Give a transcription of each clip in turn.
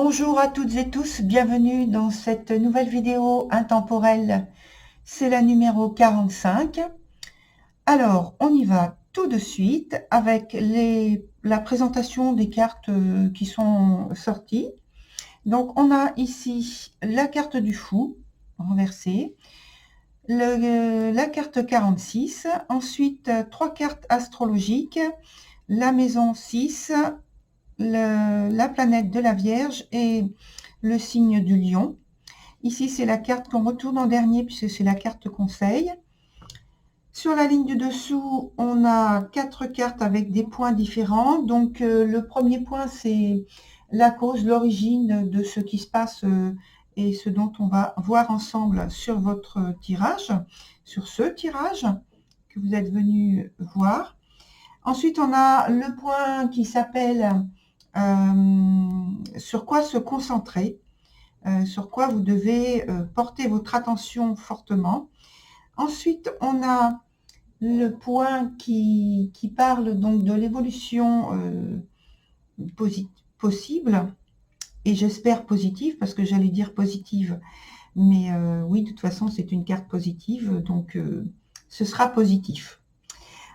Bonjour à toutes et tous, bienvenue dans cette nouvelle vidéo intemporelle. C'est la numéro 45. Alors, on y va tout de suite avec la présentation des cartes qui sont sorties. Donc, on a ici la carte du fou, renversée, la carte 46, ensuite 3 cartes astrologiques, la maison 6, la planète de la Vierge et le signe du lion. Ici, c'est la carte qu'on retourne en dernier puisque c'est la carte conseil. Sur la ligne du dessous, on a 4 cartes avec des points différents. Donc, le premier point, c'est la cause, l'origine de ce qui se passe et ce dont on va voir ensemble sur votre tirage, sur ce tirage que vous êtes venu voir. Ensuite, on a le point qui s'appelle sur quoi se concentrer, sur quoi vous devez porter votre attention fortement. Ensuite, on a le point qui parle donc de l'évolution possible, et j'espère positive, parce que j'allais dire positive, mais oui, de toute façon, c'est une carte positive, donc ce sera positif.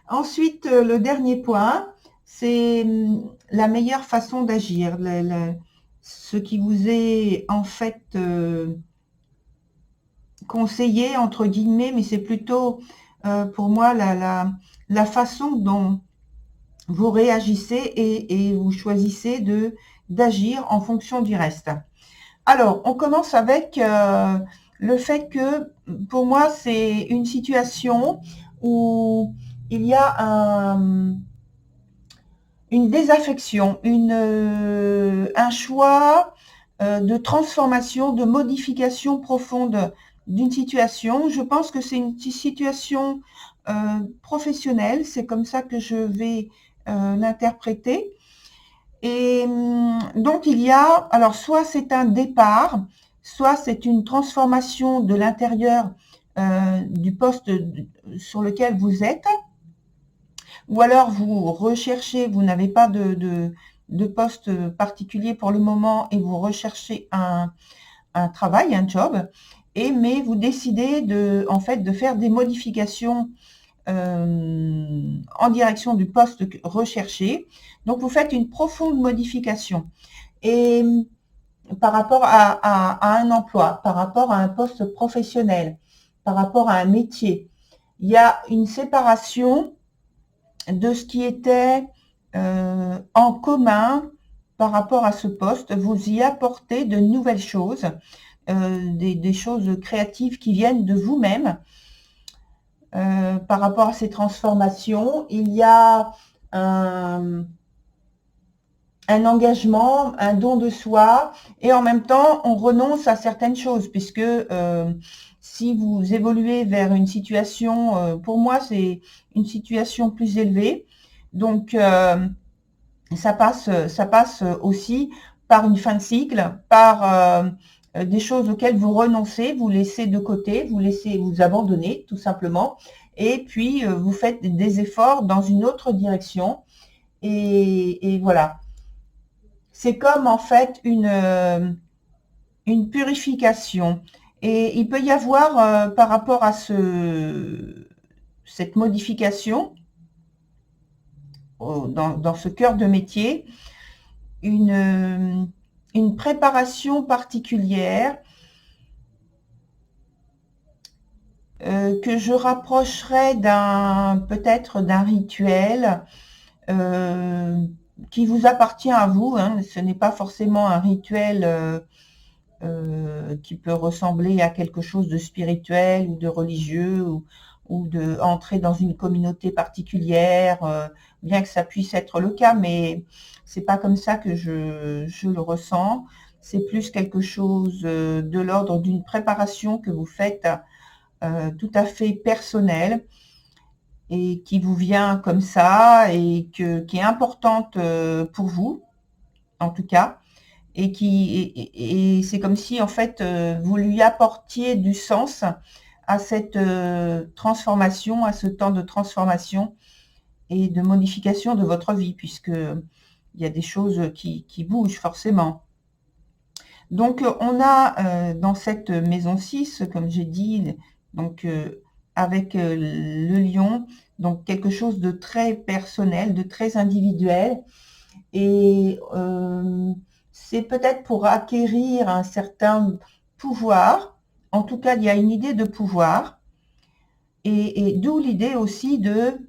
Ensuite, le dernier point, c'est la meilleure façon d'agir, ce qui vous est en fait conseillé, entre guillemets, mais c'est plutôt pour moi la façon dont vous réagissez et vous choisissez d'agir en fonction du reste. Alors, on commence avec le fait que pour moi, c'est une situation où il y a une désaffection, un choix de transformation, de modification profonde d'une situation. Je pense que c'est une situation professionnelle, c'est comme ça que je vais l'interpréter. Et donc il y a, alors soit c'est un départ, soit c'est une transformation de l'intérieur du poste sur lequel vous êtes, ou alors vous recherchez, vous n'avez pas de poste particulier pour le moment et vous recherchez un travail, un job, mais vous décidez en fait de faire des modifications en direction du poste recherché. Donc vous faites une profonde modification et par rapport à un emploi, par rapport à un poste professionnel, par rapport à un métier. Il y a une séparation de ce qui était en commun par rapport à ce poste. Vous y apportez de nouvelles choses, des choses créatives qui viennent de vous-même. Par rapport à ces transformations, il y a un engagement, un don de soi, et en même temps, on renonce à certaines choses, puisque si vous évoluez vers une situation, pour moi, c'est une situation plus élevée, donc ça passe aussi par une fin de cycle, par des choses auxquelles vous renoncez, vous laissez de côté, vous abandonnez tout simplement, et puis vous faites des efforts dans une autre direction, et voilà. C'est comme en fait une purification. Et il peut y avoir par rapport à cette modification, dans ce cœur de métier, une préparation particulière que je rapprocherais peut-être d'un rituel qui vous appartient à vous, hein. Ce n'est pas forcément un rituel qui peut ressembler à quelque chose de spirituel ou de religieux ou de entrer dans une communauté particulière, bien que ça puisse être le cas, mais c'est pas comme ça que je le ressens. C'est plus quelque chose de l'ordre d'une préparation que vous faites tout à fait personnelle et qui vous vient comme ça et qui est importante pour vous, en tout cas. Et c'est comme si en fait vous lui apportiez du sens à cette transformation, à ce temps de transformation et de modification de votre vie, puisque il y a des choses qui bougent forcément. Donc, on a dans cette maison 6, comme j'ai dit, donc avec le lion, donc quelque chose de très personnel, de très individuel. Et c'est peut-être pour acquérir un certain pouvoir. En tout cas, il y a une idée de pouvoir. Et d'où l'idée aussi de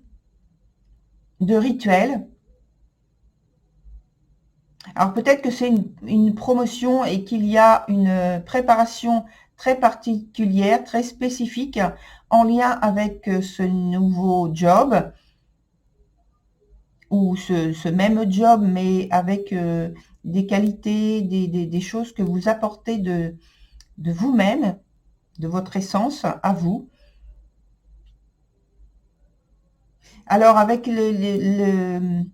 rituel. Alors peut-être que c'est une promotion et qu'il y a une préparation très particulière, très spécifique, en lien avec ce nouveau job, ou ce même job, mais avec des qualités, des choses que vous apportez de vous-même, de votre essence à vous. Alors avec le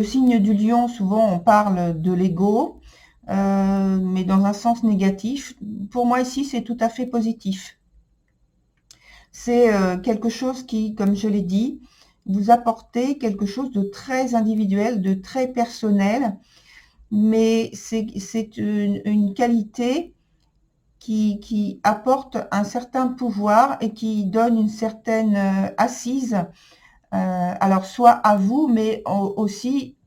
signe du lion, souvent on parle de l'ego, mais dans un sens négatif. Pour moi ici, c'est tout à fait positif. C'est quelque chose qui, comme je l'ai dit, vous apportez quelque chose de très individuel, de très personnel, mais c'est une qualité qui apporte un certain pouvoir et qui donne une certaine assise, alors soit à vous, mais aussi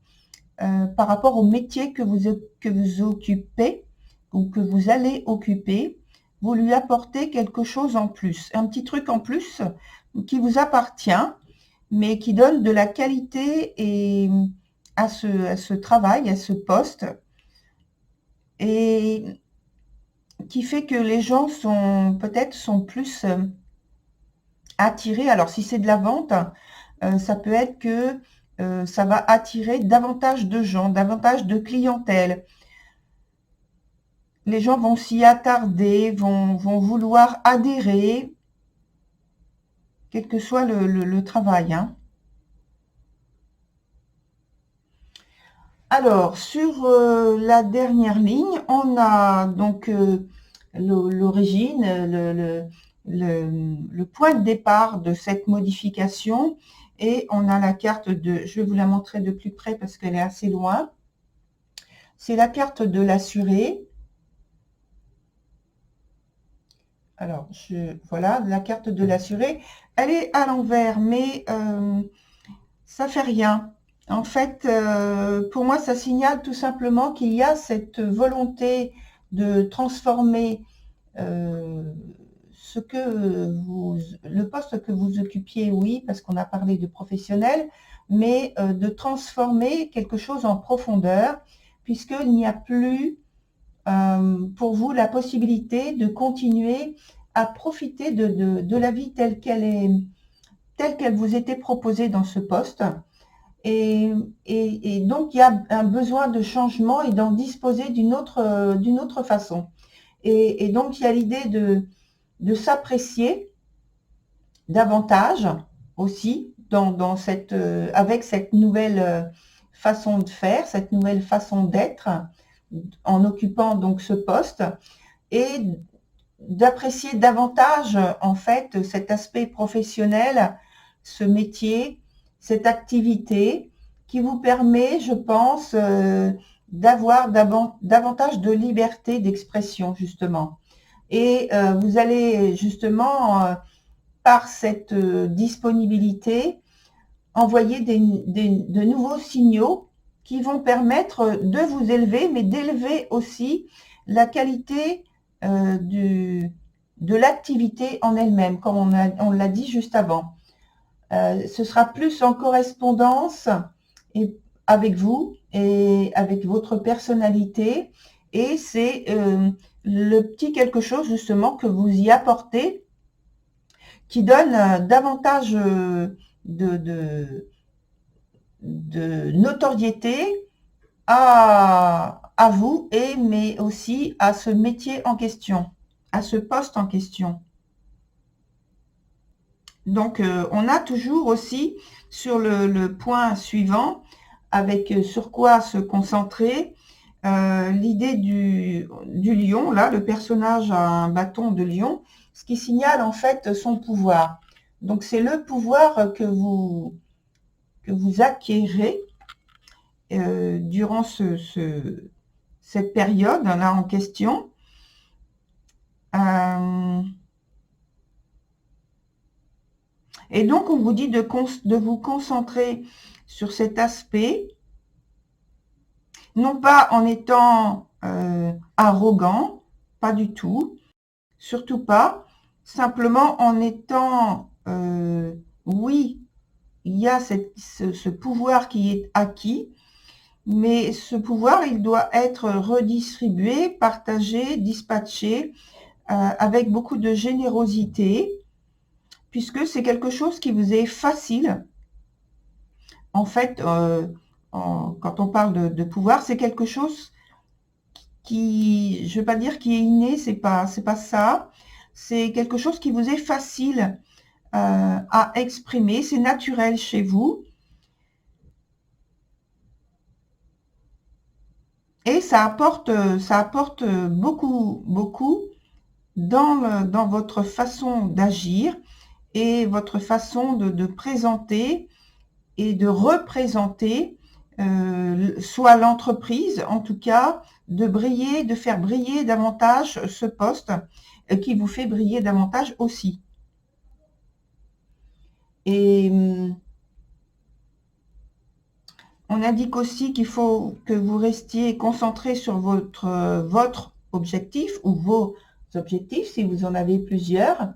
par rapport au métier que vous occupez ou que vous allez occuper. Vous lui apportez quelque chose en plus, un petit truc en plus qui vous appartient, mais qui donne de la qualité et à ce travail, à ce poste, et qui fait que les gens peut-être sont plus attirés. Alors si c'est de la vente, ça peut être que ça va attirer davantage de gens, davantage de clientèle. Les gens vont s'y attarder, vont vouloir adhérer, quel que soit le travail, hein. Alors, sur la dernière ligne, on a donc l'origine, le point de départ de cette modification, et on a la carte je vais vous la montrer de plus près parce qu'elle est assez loin. C'est la carte de l'assuré. Alors, voilà, la carte de l'assuré. Elle est à l'envers, mais ça fait rien. En fait, pour moi, ça signale tout simplement qu'il y a cette volonté de transformer le poste que vous occupiez, oui, parce qu'on a parlé de professionnel, mais de transformer quelque chose en profondeur, puisqu'il n'y a plus pour vous la possibilité de continuer à profiter de la vie telle qu'elle vous était proposée dans ce poste. Et donc, il y a un besoin de changement et d'en disposer d'une autre façon. Et donc, il y a l'idée de s'apprécier davantage aussi avec cette nouvelle façon de faire, cette nouvelle façon d'être, en occupant donc ce poste, et d'apprécier davantage en fait cet aspect professionnel, ce métier, cette activité qui vous permet, je pense, d'avoir davantage de liberté d'expression, justement. Et vous allez justement, par cette disponibilité, envoyer de nouveaux signaux qui vont permettre de vous élever, mais d'élever aussi la qualité de l'activité en elle-même, comme on l'a dit juste avant. Ce sera plus en correspondance avec vous et avec votre personnalité, et c'est le petit quelque chose justement que vous y apportez qui donne davantage de notoriété à vous, mais aussi à ce métier en question, à ce poste en question. Donc, on a toujours aussi sur le point suivant, avec sur quoi se concentrer, l'idée du lion, là, le personnage a un bâton de lion, ce qui signale en fait son pouvoir. Donc, c'est le pouvoir que vous acquérez durant cette période là en question. Et donc, on vous dit de vous concentrer sur cet aspect, non pas en étant arrogant, pas du tout, surtout pas, simplement en étant, oui, il y a ce pouvoir qui est acquis, mais ce pouvoir, il doit être redistribué, partagé, dispatché, avec beaucoup de générosité, puisque c'est quelque chose qui vous est facile. En fait, quand on parle de pouvoir, c'est quelque chose qui, je ne veux pas dire qui est inné, c'est pas ça. C'est quelque chose qui vous est facile à exprimer, c'est naturel chez vous. Et ça apporte beaucoup, beaucoup dans votre façon d'agir et votre façon de présenter et de représenter soit l'entreprise, en tout cas, de briller, de faire briller davantage ce poste qui vous fait briller davantage aussi. Et on indique aussi qu'il faut que vous restiez concentré sur votre objectif ou vos objectifs, si vous en avez plusieurs.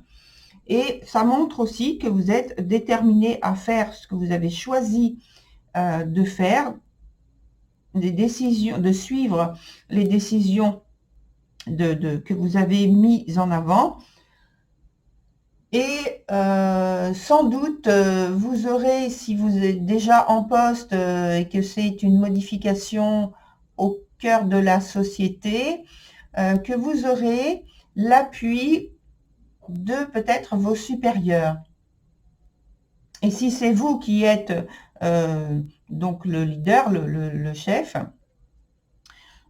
Et ça montre aussi que vous êtes déterminé à faire ce que vous avez choisi de faire, des décisions, de suivre les décisions que vous avez mises en avant. Et sans doute, vous aurez, si vous êtes déjà en poste et que c'est une modification au cœur de la société, que vous aurez l'appui de peut-être vos supérieurs. Et si c'est vous qui êtes donc le leader, le chef,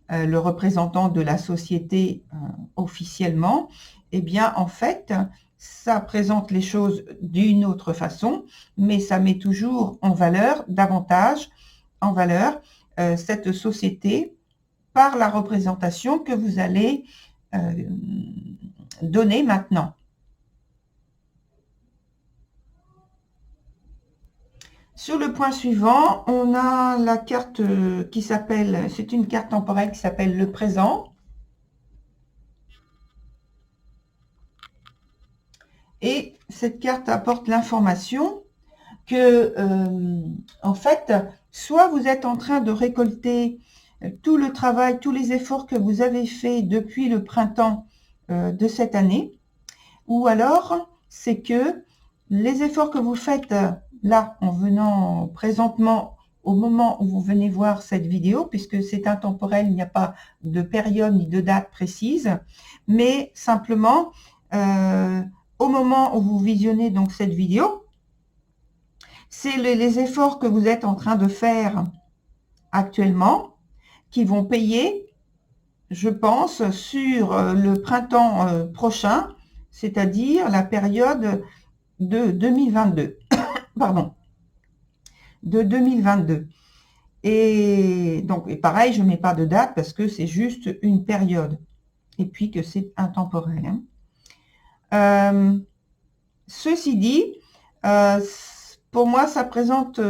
le représentant de la société officiellement, eh bien, en fait, ça présente les choses d'une autre façon, mais ça met toujours en valeur, davantage en valeur, cette société par la représentation que vous allez donner maintenant. Sur le point suivant, on a la carte qui s'appelle, c'est une carte temporelle qui s'appelle le présent. Et cette carte apporte l'information que, en fait, soit vous êtes en train de récolter tout le travail, tous les efforts que vous avez fait depuis le printemps de cette année, ou alors c'est que les efforts que vous faites là, en venant présentement au moment où vous venez voir cette vidéo, puisque c'est intemporel, il n'y a pas de période ni de date précise, mais simplement au moment où vous visionnez donc cette vidéo, c'est les efforts que vous êtes en train de faire actuellement qui vont payer, je pense, sur le printemps prochain, c'est-à-dire la période de 2022. Pardon, de 2022. Et donc, et pareil, je ne mets pas de date parce que c'est juste une période. Et puis que c'est intemporel. Ceci dit, pour moi, ça présente,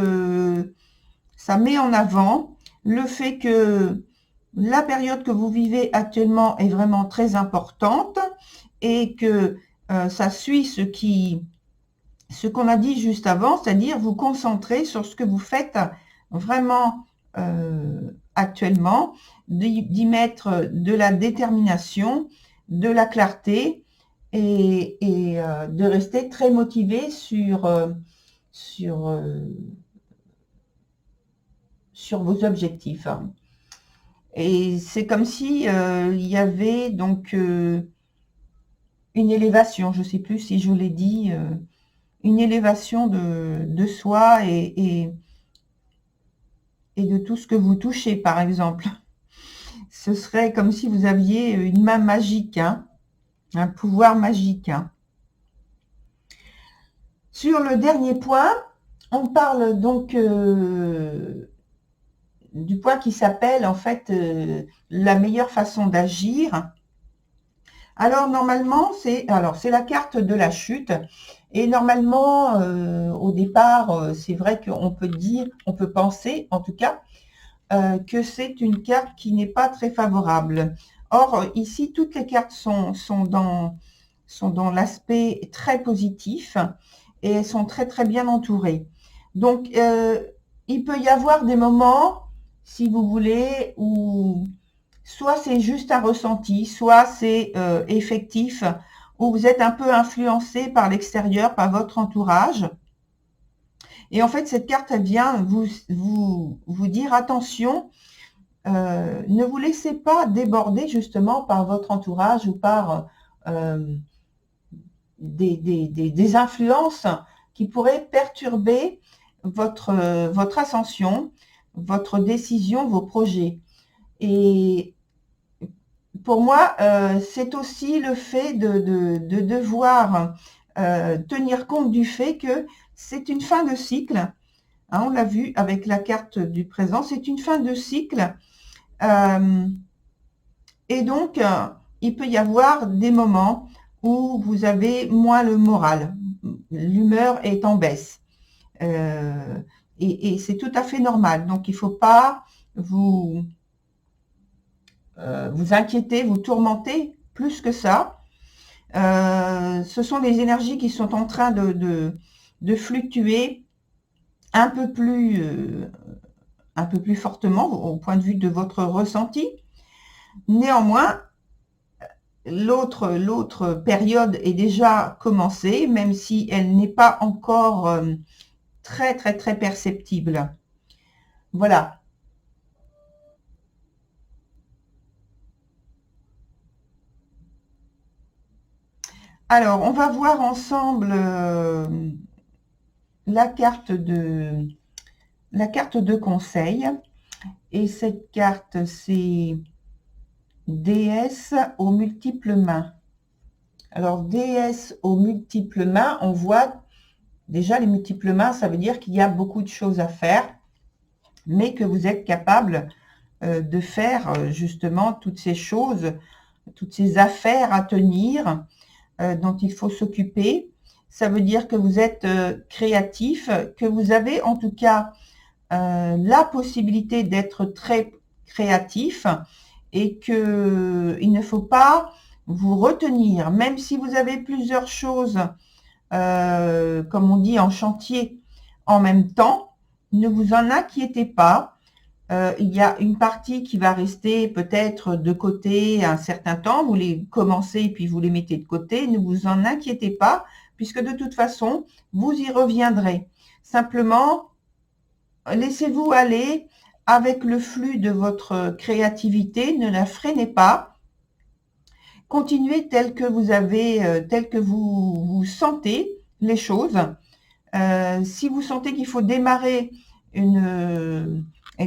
ça met en avant le fait que la période que vous vivez actuellement est vraiment très importante et que ça suit ce qu'on a dit juste avant, c'est-à-dire vous concentrer sur ce que vous faites vraiment actuellement, d'y mettre de la détermination, de la clarté et de rester très motivé sur vos objectifs. Et c'est comme si il y avait donc une élévation, je ne sais plus si je l'ai dit, une élévation de soi et de tout ce que vous touchez, par exemple. Ce serait comme si vous aviez une main magique, hein, un pouvoir magique. Hein. Sur le dernier point, on parle donc du point qui s'appelle en fait la meilleure façon d'agir. Alors normalement, c'est la carte de la chute. Et normalement, au départ, c'est vrai qu'on peut dire, on peut penser en tout cas, que c'est une carte qui n'est pas très favorable. Or, ici, toutes les cartes sont dans l'aspect très positif et elles sont très très bien entourées. Donc, il peut y avoir des moments, si vous voulez, où soit c'est juste un ressenti, soit c'est effectif, où vous êtes un peu influencé par l'extérieur, par votre entourage. Et en fait, cette carte, elle vient vous dire attention, ne vous laissez pas déborder justement par votre entourage ou par des influences qui pourraient perturber votre ascension, votre décision, vos projets. Et pour moi, c'est aussi le fait de devoir tenir compte du fait que c'est une fin de cycle. Hein, on l'a vu avec la carte du présent, c'est une fin de cycle. Et donc, il peut y avoir des moments où vous avez moins le moral. L'humeur est en baisse. Et c'est tout à fait normal. Donc, il ne faut pas vous inquiéter, vous tourmenter plus que ça. Ce sont des énergies qui sont en train de fluctuer un peu plus fortement au point de vue de votre ressenti. Néanmoins, l'autre période est déjà commencée, même si elle n'est pas encore très très très perceptible. Voilà. Alors, on va voir ensemble la carte de conseil. Et cette carte, c'est déesse aux multiples mains. Alors, déesse aux multiples mains, on voit déjà les multiples mains, ça veut dire qu'il y a beaucoup de choses à faire, mais que vous êtes capable de faire justement toutes ces choses, toutes ces affaires à tenir, dont il faut s'occuper. Ça veut dire que vous êtes créatif, que vous avez en tout cas la possibilité d'être très créatif et qu'il ne faut pas vous retenir, même si vous avez plusieurs choses, comme on dit, en chantier en même temps, ne vous en inquiétez pas. Il y a une partie qui va rester peut-être de côté un certain temps, vous les commencez puis vous les mettez de côté, ne vous en inquiétez pas, puisque de toute façon, vous y reviendrez. Simplement, laissez-vous aller avec le flux de votre créativité, ne la freinez pas. Continuez tel que vous avez, tel que vous sentez les choses. Si vous sentez qu'il faut démarrer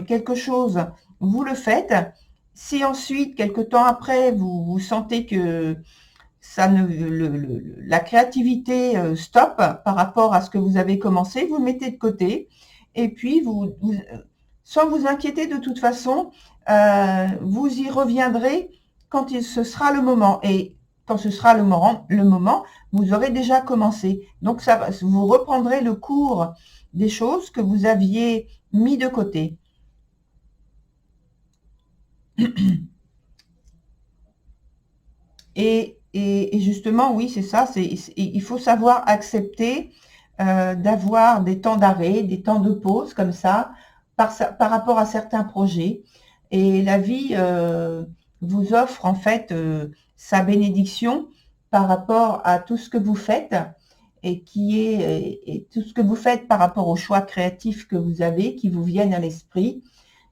quelque chose, vous le faites. Si ensuite, quelque temps après, vous sentez que la créativité stoppe par rapport à ce que vous avez commencé, vous le mettez de côté. Et puis, sans vous inquiéter de toute façon, vous y reviendrez quand ce sera le moment. Et quand ce sera le moment, vous aurez déjà commencé. Donc, vous reprendrez le cours des choses que vous aviez mis de côté. Et justement, oui, c'est ça. Il faut savoir accepter d'avoir des temps d'arrêt, des temps de pause comme ça, par rapport à certains projets. Et la vie vous offre en fait sa bénédiction par rapport à tout ce que vous faites et tout ce que vous faites par rapport aux choix créatifs que vous avez, qui vous viennent à l'esprit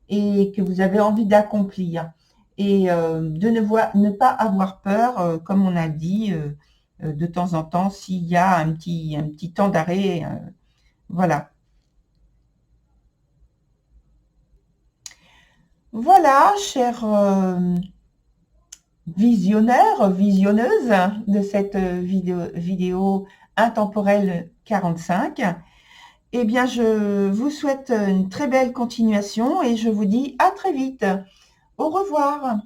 et que vous avez envie d'accomplir. Et de ne pas avoir peur, comme on a dit, de temps en temps, s'il y a un petit temps d'arrêt. Voilà. Voilà, chers visionnaires, visionneuses de cette vidéo intemporelle 45. Eh bien, je vous souhaite une très belle continuation et je vous dis à très vite. Au revoir.